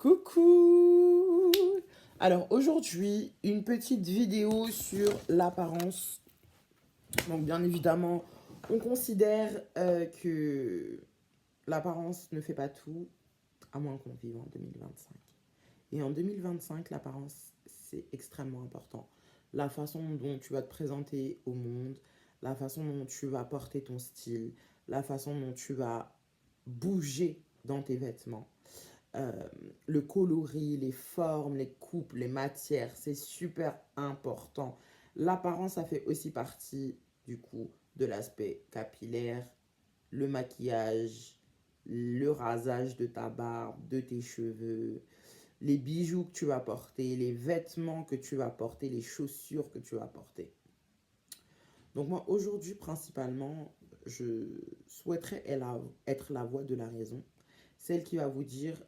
Coucou! Alors aujourd'hui, une petite vidéo sur l'apparence. Donc bien évidemment, on considère que l'apparence ne fait pas tout, à moins qu'on vive en 2025. Et en 2025, l'apparence, c'est extrêmement important. La façon dont tu vas te présenter au monde, la façon dont tu vas porter ton style, la façon dont tu vas bouger dans tes vêtements. Euh, le coloris, les formes, les coupes, les matières, c'est super important. L'apparence, ça fait aussi partie du coup de l'aspect capillaire, le maquillage, le rasage de ta barbe, de tes cheveux, les bijoux que tu vas porter, les vêtements que tu vas porter, les chaussures que tu vas porter. Donc moi aujourd'hui principalement, je souhaiterais être la voix de la raison, celle qui va vous dire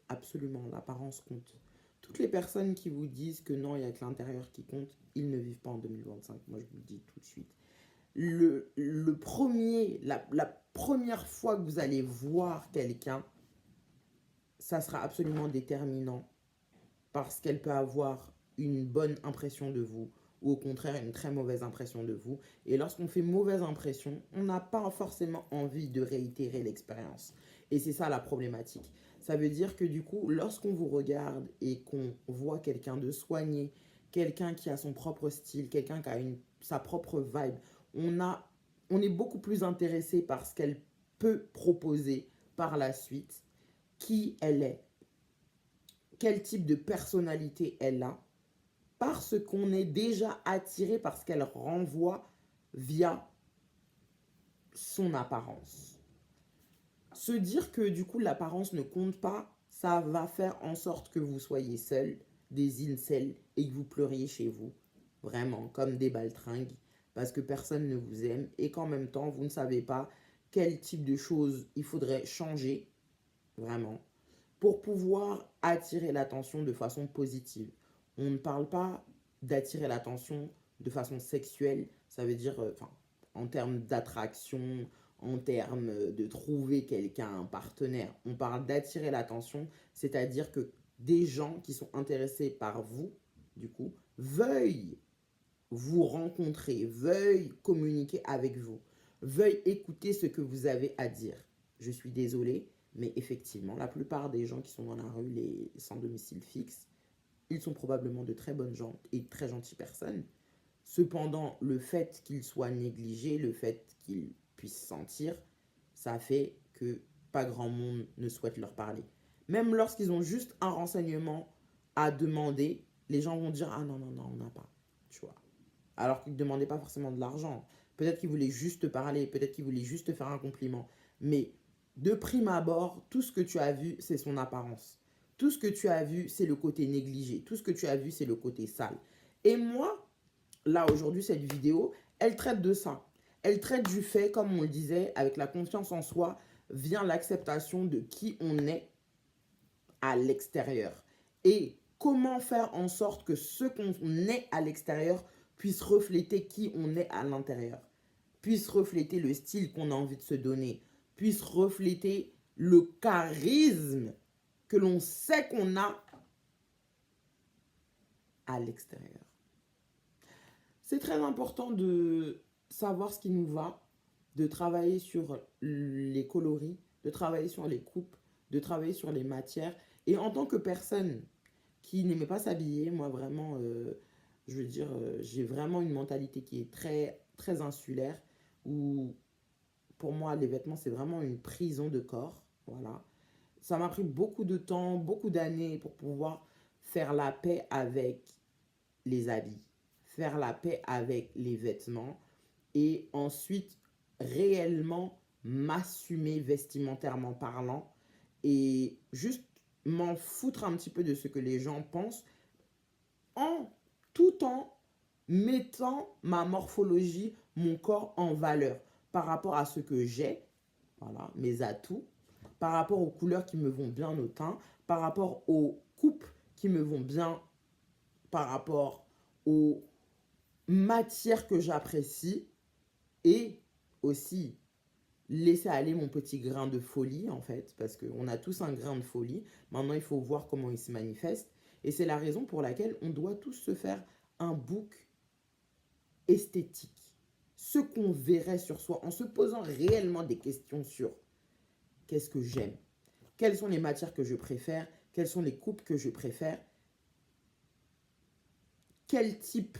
absolument l'apparence compte. Toutes les personnes qui vous disent que non, il n'y a que l'intérieur qui compte, ils ne vivent pas en 2025. Moi je vous le dis tout de suite. La première fois que vous allez voir quelqu'un, ça sera absolument déterminant parce qu'elle peut avoir une bonne impression de vous ou au contraire une très mauvaise impression de vous. Et lorsqu'on fait mauvaise impression, on n'a pas forcément envie de réitérer l'expérience. Et c'est ça la problématique. Ça veut dire que du coup, lorsqu'on vous regarde et qu'on voit quelqu'un de soigné, quelqu'un qui a son propre style, quelqu'un qui a sa propre vibe, on est beaucoup plus intéressé par ce qu'elle peut proposer par la suite, qui elle est, quel type de personnalité elle a, parce qu'on est déjà attiré par ce qu'elle renvoie via son apparence. Se dire que du coup l'apparence ne compte pas, ça va faire en sorte que vous soyez seul, des incels, et que vous pleuriez chez vous, vraiment comme des baltringues, parce que personne ne vous aime et qu'en même temps vous ne savez pas quel type de choses il faudrait changer, vraiment, pour pouvoir attirer l'attention de façon positive. On ne parle pas d'attirer l'attention de façon sexuelle, ça veut dire en termes d'attraction, en termes de trouver quelqu'un, un partenaire. On parle d'attirer l'attention, c'est-à-dire que des gens qui sont intéressés par vous, du coup, veuillent vous rencontrer, veuillent communiquer avec vous, veuillent écouter ce que vous avez à dire. Je suis désolée, mais effectivement, la plupart des gens qui sont dans la rue, les sans domicile fixe, ils sont probablement de très bonnes gens et très gentilles personnes. Cependant, le fait qu'ils soient négligés, le fait qu'ils puissent sentir, ça fait que pas grand monde ne souhaite leur parler. Même lorsqu'ils ont juste un renseignement à demander, les gens vont dire « Ah non, non, non, on n'a pas. » Tu vois. Alors qu'ils ne demandaient pas forcément de l'argent. Peut-être qu'ils voulaient juste te parler, peut-être qu'ils voulaient juste te faire un compliment. Mais de prime abord, tout ce que tu as vu, c'est son apparence. Tout ce que tu as vu, c'est le côté négligé. Tout ce que tu as vu, c'est le côté sale. Et moi, là, aujourd'hui, cette vidéo, elle traite de ça. Elle traite du fait, comme on le disait, avec la confiance en soi, vient l'acceptation de qui on est à l'extérieur. Et comment faire en sorte que ce qu'on est à l'extérieur puisse refléter qui on est à l'intérieur, puisse refléter le style qu'on a envie de se donner, puisse refléter le charisme que l'on sait qu'on a à l'extérieur. C'est très important de savoir ce qui nous va, de travailler sur les coloris, de travailler sur les coupes, de travailler sur les matières. Et en tant que personne qui n'aimait pas s'habiller, moi vraiment, je veux dire, j'ai vraiment une mentalité qui est très, très insulaire, où pour moi, les vêtements, c'est vraiment une prison de corps. Voilà. Ça m'a pris beaucoup de temps, beaucoup d'années pour pouvoir faire la paix avec les habits, faire la paix avec les vêtements et ensuite réellement m'assumer vestimentairement parlant et juste m'en foutre un petit peu de ce que les gens pensent en tout en mettant ma morphologie, mon corps en valeur par rapport à ce que j'ai, voilà, mes atouts, par rapport aux couleurs qui me vont bien au teint, par rapport aux coupes qui me vont bien, par rapport aux matières que j'apprécie et aussi laisser aller mon petit grain de folie, en fait, parce qu'on a tous un grain de folie. Maintenant, il faut voir comment il se manifeste. Et c'est la raison pour laquelle on doit tous se faire un book esthétique. Ce qu'on verrait sur soi en se posant réellement des questions sur qu'est-ce que j'aime, quelles sont les matières que je préfère, quelles sont les coupes que je préfère, quel type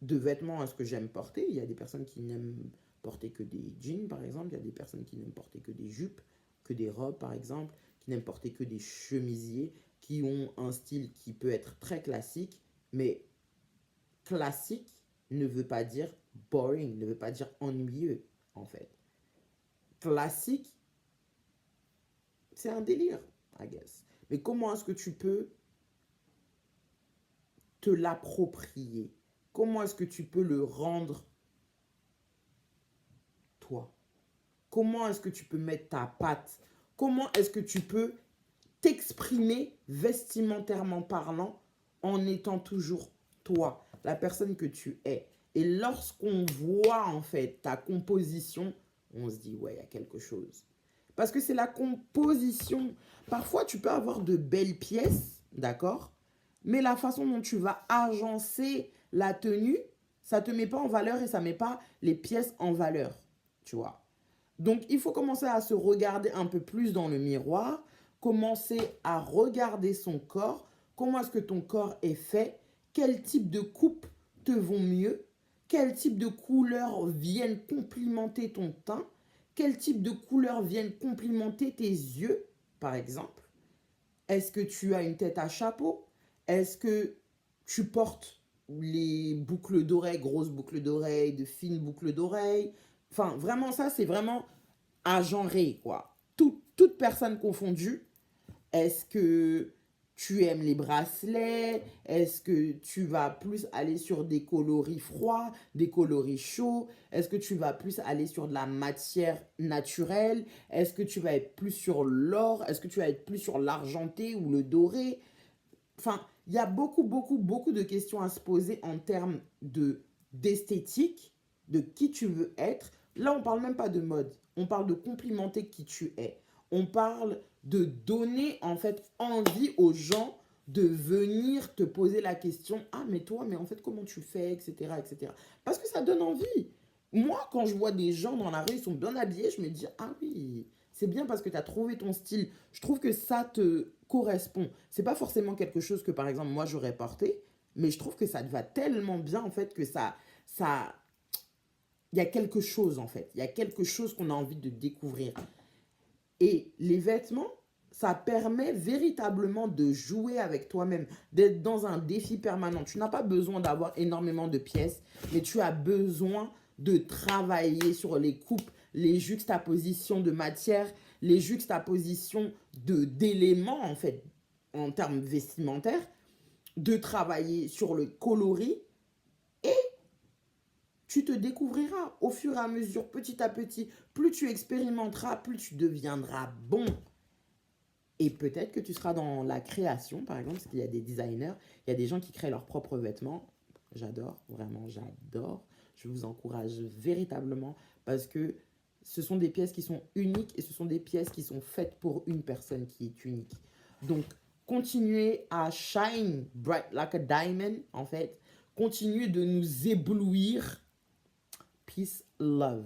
de vêtements est-ce que j'aime porter. Il y a des personnes qui n'aiment porter que des jeans, par exemple. Il y a des personnes qui n'aiment porter que des jupes, que des robes, par exemple, qui n'aiment porter que des chemisiers, qui ont un style qui peut être très classique, mais classique ne veut pas dire boring, ne veut pas dire ennuyeux, en fait. Classique, c'est un délire, I guess. Mais comment est-ce que tu peux te l'approprier? Comment est-ce que tu peux le rendre toi? Comment est-ce que tu peux mettre ta patte? Comment est-ce que tu peux t'exprimer vestimentairement parlant en étant toujours toi, la personne que tu es? Et lorsqu'on voit en fait ta composition, on se dit ouais, il y a quelque chose. Parce que c'est la composition. Parfois, tu peux avoir de belles pièces, d'accord? Mais la façon dont tu vas agencer la tenue, ça ne te met pas en valeur et ça ne met pas les pièces en valeur, tu vois. Donc, il faut commencer à se regarder un peu plus dans le miroir, commencer à regarder son corps, comment est-ce que ton corps est fait, quel type de coupe te vont mieux, quel type de couleurs viennent complimenter ton teint, quel type de couleurs viennent complimenter tes yeux, par exemple. Est-ce que tu as une tête à chapeau? Est-ce que tu portes les boucles d'oreilles, grosses boucles d'oreilles, de fines boucles d'oreilles? Enfin, vraiment, ça, c'est vraiment à genrer, quoi. Toute personne confondue. Est-ce que tu aimes les bracelets? Est-ce que tu vas plus aller sur des coloris froids, des coloris chauds? Est-ce que tu vas plus aller sur de la matière naturelle? Est-ce que tu vas être plus sur l'or? Est-ce que tu vas être plus sur l'argenté ou le doré? Enfin, il y a beaucoup de questions à se poser en termes d'esthétique, de qui tu veux être. Là, on parle même pas de mode. On parle de complimenter qui tu es. On parle de donner en fait envie aux gens de venir te poser la question, ah mais toi, mais en fait comment tu fais, etc., etc. Parce que ça donne envie. Moi, quand je vois des gens dans la rue, ils sont bien habillés, je me dis, ah oui, c'est bien parce que tu as trouvé ton style. Je trouve que ça te correspond. C'est pas forcément quelque chose que, par exemple, moi, j'aurais porté, mais je trouve que ça te va tellement bien, en fait, que il y a quelque chose, en fait. Il y a quelque chose qu'on a envie de découvrir. Et les vêtements, ça permet véritablement de jouer avec toi-même, d'être dans un défi permanent. Tu n'as pas besoin d'avoir énormément de pièces, mais tu as besoin de travailler sur les coupes, les juxtapositions de matière, les juxtapositions d'éléments, en fait, en termes vestimentaires, de travailler sur le coloris et tu te découvriras au fur et à mesure, petit à petit. Plus tu expérimenteras, plus tu deviendras bon. Et peut-être que tu seras dans la création, par exemple, parce qu'il y a des designers, il y a des gens qui créent leurs propres vêtements. J'adore, vraiment, j'adore. Je vous encourage véritablement parce que ce sont des pièces qui sont uniques et ce sont des pièces qui sont faites pour une personne qui est unique. Donc, continuez à shine bright like a diamond, en fait. Continuez de nous éblouir. Peace, love.